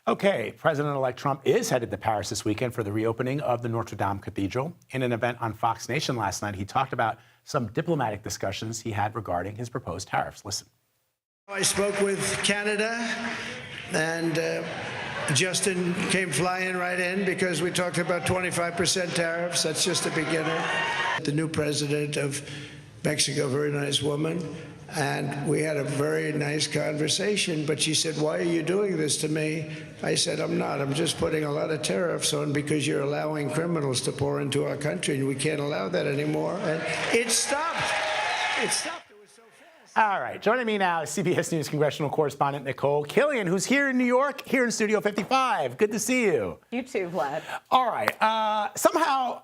Okay, President-elect Trump is headed to Paris this weekend for the reopening of the Notre Dame Cathedral. In an event on Fox Nation last night, he talked about some diplomatic discussions he had regarding his proposed tariffs. Listen. I spoke with Canada, and Justin came flying right in because we talked about 25% tariffs. That's just a beginner. The new president of Mexico, very nice woman, and we had a very nice conversation, but she said, "Why are you doing this to me?" I said, "I'm not. I'm just putting a lot of tariffs on because you're allowing criminals to pour into our country, and we can't allow that anymore." And it stopped. It stopped. It was so fast. All right, joining me now is CBS News congressional correspondent Nikole Killion, who's here in New York, here in Studio 55. Good to see you. You too, Vlad. All right, somehow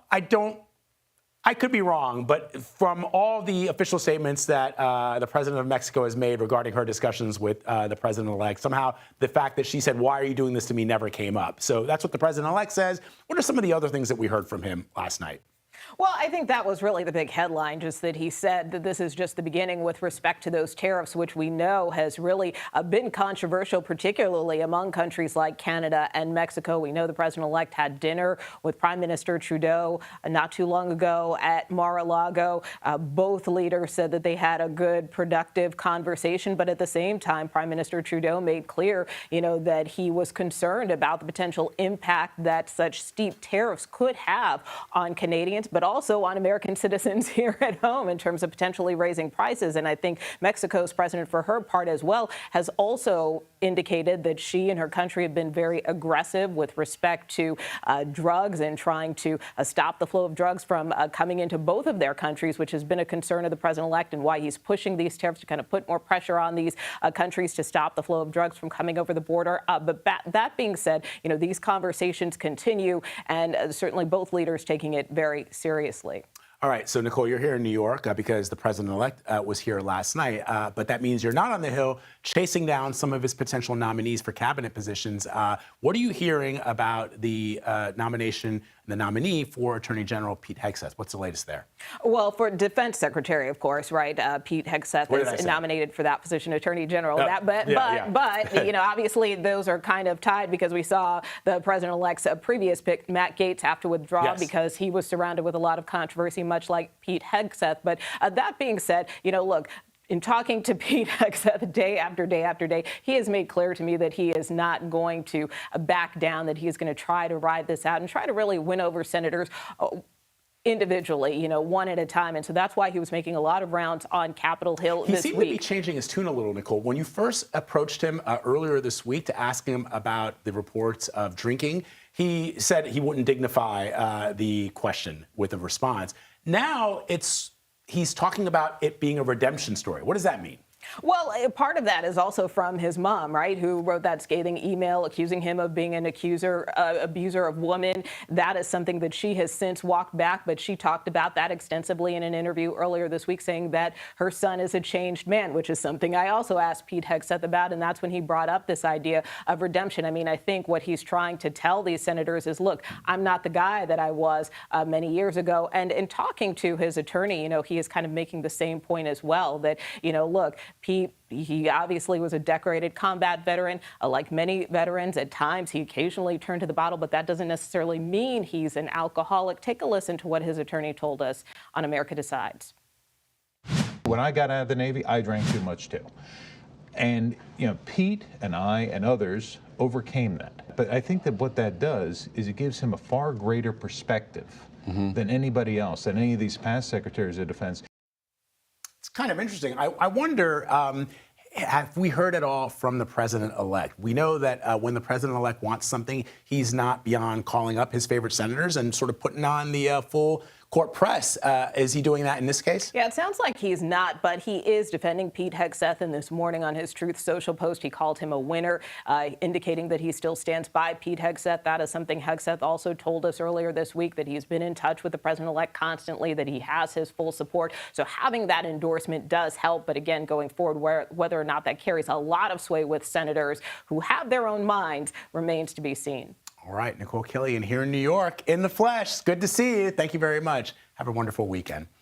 I could be wrong, but from all the official statements that the president of Mexico has made regarding her discussions with the president-elect, somehow the fact that she said, "Why are you doing this to me?" never came up. So that's what the president-elect says. What are some of the other things that we heard from him last night? Well, I think that was really the big headline, just that he said that this is just the beginning with respect to those tariffs, which we know has really been controversial, particularly among countries like Canada and Mexico. We know the president-elect had dinner with Prime Minister Trudeau not too long ago at Mar-a-Lago. Both leaders said that they had a good, productive conversation. But at the same time, Prime Minister Trudeau made clear, that he was concerned about the potential impact that such steep tariffs could have on Canadians, but also on American citizens here at home in terms of potentially raising prices. And I think Mexico's president, for her part as well, has also indicated that she and her country have been very aggressive with respect to drugs and trying to stop the flow of drugs from coming into both of their countries, which has been a concern of the president-elect, and why he's pushing these tariffs to kind of put more pressure on these countries to stop the flow of drugs from coming over the border. But that being said, these conversations continue, and certainly both leaders taking it very seriously. All right, so Nikole, you're here in New York because the president-elect was here last night, but that means you're not on the Hill chasing down some of his potential nominees for cabinet positions. What are you hearing about the nomination, the nominee for Attorney General Pete Hegseth? What's the latest there? Well, for Defense Secretary, of course, right? Pete Hegseth is nominated for that position, Attorney General. But obviously those are kind of tied because we saw the president-elect's previous pick, Matt Gaetz, have to withdraw because he was surrounded with a lot of controversy, much like Pete Hegseth. But that being said, look, in talking to Pete Hegseth day after day after day, he has made clear to me that he is not going to back down, that he is going to try to ride this out and try to really win over senators individually, one at a time. And so that's why he was making a lot of rounds on Capitol Hill this week. He seemed to be changing his tune a little, Nikole. When you first approached him earlier this week to ask him about the reports of drinking, he said he wouldn't dignify the question with a response. Now he's talking about it being a redemption story. What does that mean? Well, part of that is also from his mom, right, who wrote that scathing email accusing him of being an abuser of women. That is something that she has since walked back, but she talked about that extensively in an interview earlier this week, saying that her son is a changed man, which is something I also asked Pete Hegseth about, and that's when he brought up this idea of redemption. I mean, I think what he's trying to tell these senators is, look, I'm not the guy that I was many years ago. And in talking to his attorney, he is kind of making the same point as well, that, look, Pete, he obviously was a decorated combat veteran. Like many veterans, at times he occasionally turned to the bottle, but that doesn't necessarily mean he's an alcoholic. Take a listen to what his attorney told us on America Decides. When I got out of the Navy, I drank too much too. And, Pete and I and others overcame that. But I think that what that does is it gives him a far greater perspective than anybody else, than any of these past secretaries of defense. It's kind of interesting. I wonder, have we heard at all from the president-elect? We know that when the president-elect wants something, he's not beyond calling up his favorite senators and sort of putting on the full court press. Is he doing that in this case? Yeah, it sounds like he's not, but he is defending Pete Hegseth. And this morning on his Truth Social post, he called him a winner, indicating that he still stands by Pete Hegseth. That is something Hegseth also told us earlier this week, that he's been in touch with the president-elect constantly, that he has his full support. So having that endorsement does help. But again, going forward, whether or not that carries a lot of sway with senators who have their own minds remains to be seen. All right, Nikole Killion here in New York in the flesh. Good to see you. Thank you very much. Have a wonderful weekend.